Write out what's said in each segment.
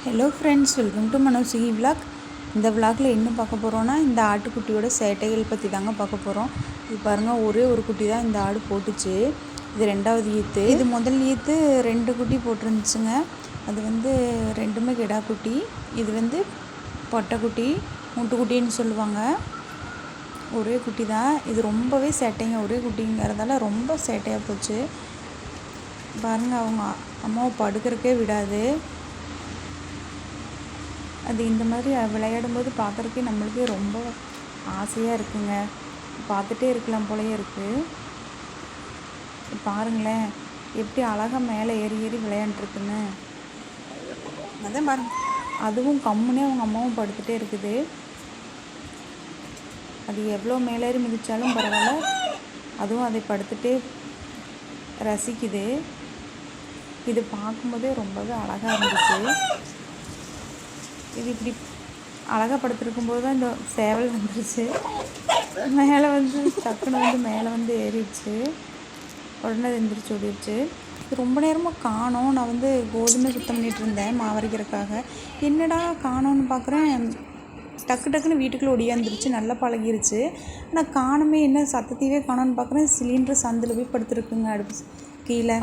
Hello friends, welcome to Manoji vlog. இந்த விலாகில் என்ன பார்க்க போகிறோன்னா, இந்த ஆட்டுக்குட்டியோட சேட்டைகள் பற்றி தாங்க பார்க்க போகிறோம். இது பாருங்கள், ஒரே ஒரு குட்டி தான் இந்த ஆடு போட்டுச்சு. இது ரெண்டாவது ஈத்து. இது முதல் ஈத்து 2 குட்டி போட்டிருந்துச்சுங்க. அது ரெண்டுமே கிடா குட்டி. இது பொட்டைக்குட்டி, மூட்டுக்குட்டின்னு சொல்லுவாங்க. ஒரே குட்டி தான். இது ரொம்பவே சேட்டைங்க. ஒரே குட்டிங்கிறதால ரொம்ப சேட்டையாக போச்சு. பாருங்கள், அவங்க அம்மாவை படுக்கிறக்கே விடாது. அது இந்த மாதிரி விளையாடும்போது பார்க்குறக்கே நம்மளுக்கே ரொம்ப ஆசையாக இருக்குங்க. பார்த்துட்டே இருக்கலாம் போலயே இருக்குது. பாருங்களேன், எப்படி அழகாக மேலே ஏறி ஏறி விளையாண்டுருக்குன்னு. அதான் பாருங்க, அதுவும் கம்முனே அவங்க அம்மாவும் படுத்துகிட்டே இருக்குது. அது எவ்வளோ மேலேறி மிதித்தாலும் பரவாயில்ல, அதுவும் அதை படுத்துகிட்டே ரசிக்குது. இது பார்க்கும்போதே ரொம்பவே அழகாக இருந்துச்சு. இது இப்படி அழகாக படுத்துருக்கும்போது தான் இந்த சேவல் வந்துருச்சு. மேலே டக்குன்னு மேலே ஏறிடுச்சு. உடனே எந்திரிச்சு ஓடிடுச்சு. இது ரொம்ப நேரமாக காணோம். நான் கோதுமை சுத்தம் பண்ணிகிட்டு இருந்தேன் மாவரைக்கிறதுக்காக. என்னடா காணோன்னு பார்க்குறேன், டக்குன்னு வீட்டுக்குள்ளே ஒடியாந்துருச்சு. நல்லா பழகிருச்சு. ஆனால் காணுமே, என்ன சத்தத்தையே காணோன்னு பார்க்குறேன். சிலிண்டர் சந்தில் போய் படுத்துருக்குங்க, அடுப்பு கீழே.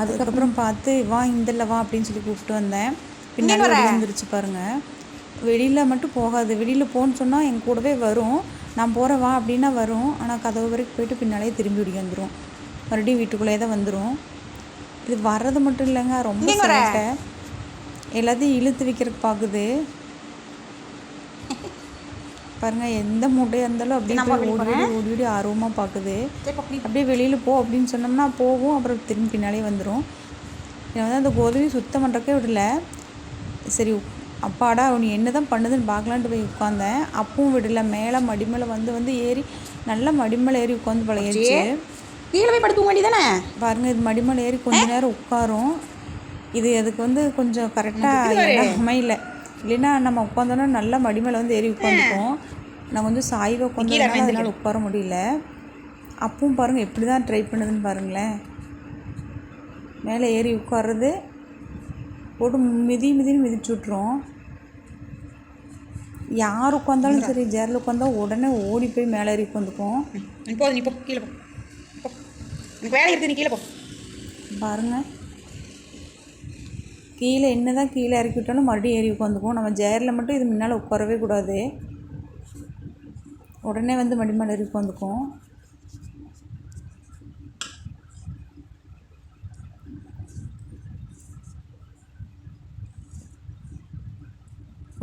அதுக்கப்புறம் பார்த்து வா இந்தல வா அப்படின்னு சொல்லி கூப்பிட்டு வந்தேன். பின்னாடி வந்துருச்சு பாருங்கள். வெளியில் மட்டும் போகாது. வெளியில் போன்னு சொன்னால் என் கூடவே வரும். நான் போகிறேன் வா அப்படின்னா வரும். ஆனால் கதவு வரைக்கும் போயிட்டு பின்னாலே திரும்பி வந்துடும். மறுபடியும் வீட்டுக்குள்ளேயே தான் வந்துடும். இது வர்றது மட்டும் இல்லைங்க, ரொம்ப சேட்டை. எல்லாத்தையும் இழுத்து வைக்கிறதுக்கு பார்க்குது பாருங்கள். எந்த மூட்டையாக இருந்தாலும் அப்படியே ஓடி ஆர்வமாக பார்க்குது. அப்படியே வெளியில் போ அப்படின்னு சொன்னோம்னா போகும். அப்புறம் திரும்பி பின்னாலே வந்துடும். நான் அந்த கோதுமையை சுத்தம் பண்ணுறக்கே விடல. சரி அப்பாடா நீ என்ன தான் பண்ணுதுன்னு பார்க்கலான்ட்டு போய் உட்காந்தேன். அப்பவும் விடலை. மேலே மடிமேலே வந்து ஏறி நல்லா மடிமேலே ஏறி உட்காந்து பழகிடுச்சு. கீழே போய் படுத்துக்க வேண்டியதானே. பாருங்கள், இது மடிமேலே ஏறி கொஞ்ச நேரம் உட்காரும். இது அதுக்கு கொஞ்சம் கரெக்டாக அமையல. இல்லைன்னா நம்ம உட்காந்தோன்னா நல்லா மடிமேலே ஏறி உட்காந்துப்போம். நான் கொஞ்சம் சாய்வை உட்காந்து அதனால் உட்கார முடியல. அப்பவும் பாருங்கள் எப்படி தான் ட்ரை பண்ணுதுன்னு பாருங்களேன். மேலே ஏறி உட்கார்றது போட்டு மிதின்னு மிதிச்சு விட்ரும். யார் உட்காந்தாலும் சரி, ஜேரில் உட்காந்தா உடனே ஓடி போய் மேலே ஏறி உட்காந்துக்கும். நீ போ கீழே போ, எனக்கு வேலை இருக்குது, நீ கீழே போ. பாருங்கள், கீழே என்ன தான் கீழே இறக்கி விட்டாலும் மறுபடியும் ஏறி உட்காந்துக்கும். நம்ம ஜேரில் மட்டும் இது முன்னால் உட்காரவே கூடாது. உடனே மடி மேலே ஏறி உட்காந்துக்கும்.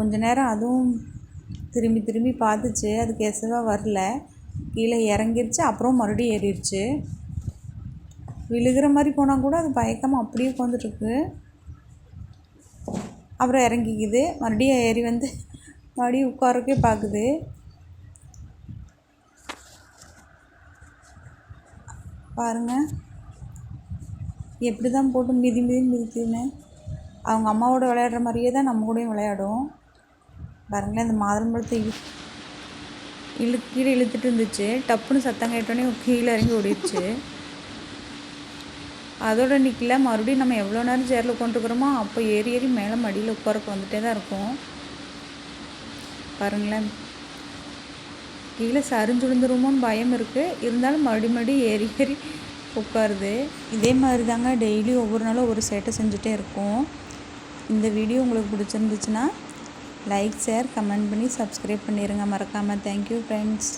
கொஞ்ச நேரம் அதுவும் திரும்பி பார்த்துச்சு. அதுக்கு எசவாக வரல, கீழே இறங்கிருச்சு. அப்புறம் மறுபடியும் ஏறிடுச்சு. விழுகிற மாதிரி போனால் கூட அது பயக்காமல் அப்படியே உட்காந்துட்ருக்கு. அப்புறம் இறங்கிக்குது. மறுபடியும் ஏறி மறுபடியும் உட்காரக்கே பார்க்குது. பாருங்கள், எப்படி தான் போட்டு மிதிக்குதுன்னு. அவங்க அம்மாவோட விளையாடுற மாதிரியே தான் நம்ம கூடயும் விளையாடும். பாருங்களேன், இந்த மாதுளம்பழத்தை கீழே இழுத்துட்டு இருந்துச்சு. டப்புன்னு சத்தம் கேட்டோடனே கீழே இறங்கி ஓடிடுச்சு. அதோட நிற்கல. மறுபடியும் நம்ம எவ்வளோ நேரம் சேரில் உட்காந்துருக்குறோமோ அப்போ ஏறி மேலே மடியில் உட்காரக்கு வந்துட்டே தான் இருக்கும். பாருங்களேன், கீழே சரிஞ்சு விழுந்துருமோன்னு பயம் இருக்குது. இருந்தாலும் மறுபடியும் ஏறி உட்காருது. இதே மாதிரி தாங்க டெய்லி ஒவ்வொரு நாளும் ஒவ்வொரு சேட்டை செஞ்சுட்டே இருக்கும். இந்த வீடியோ உங்களுக்கு பிடிச்சிருந்துச்சுன்னா லைக், ஷேர், கமெண்ட் பண்ணி சப்ஸ்கிரைப் பண்ணிடுங்க மறக்காமல். Thank you friends.